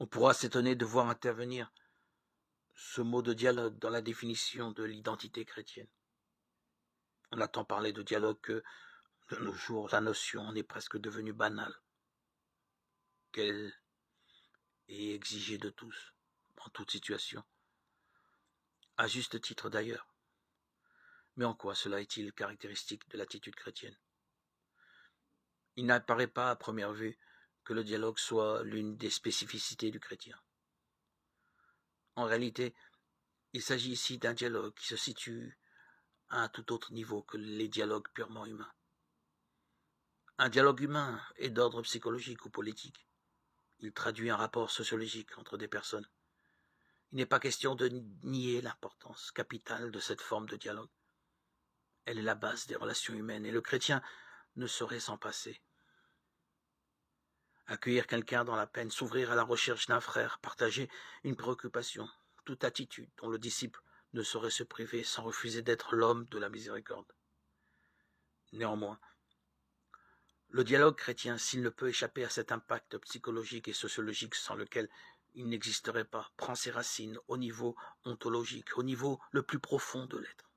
On pourra s'étonner de voir intervenir ce mot de dialogue dans la définition de l'identité chrétienne. On a tant parlé de dialogue que, de nos jours, la notion en est presque devenue banale, qu'elle est exigée de tous, en toute situation, à juste titre d'ailleurs. Mais en quoi cela est-il caractéristique de l'attitude chrétienne? Il n'apparaît pas à première vue que le dialogue soit l'une des spécificités du chrétien. En réalité, il s'agit ici d'un dialogue qui se situe à un tout autre niveau que les dialogues purement humains. Un dialogue humain est d'ordre psychologique ou politique. Il traduit un rapport sociologique entre des personnes. Il n'est pas question de nier l'importance capitale de cette forme de dialogue. Elle est la base des relations humaines et le chrétien ne saurait s'en passer. Accueillir quelqu'un dans la peine, s'ouvrir à la recherche d'un frère, partager une préoccupation, toute attitude dont le disciple ne saurait se priver sans refuser d'être l'homme de la miséricorde. Néanmoins, le dialogue chrétien, s'il ne peut échapper à cet impact psychologique et sociologique sans lequel il n'existerait pas, prend ses racines au niveau ontologique, au niveau le plus profond de l'être.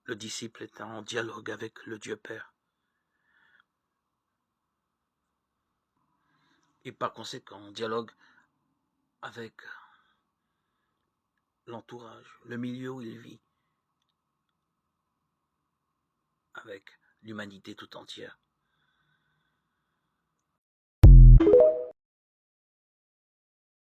Le disciple est en dialogue avec le Dieu Père. Et par conséquent, en dialogue avec l'entourage, le milieu où il vit, avec l'humanité tout entière.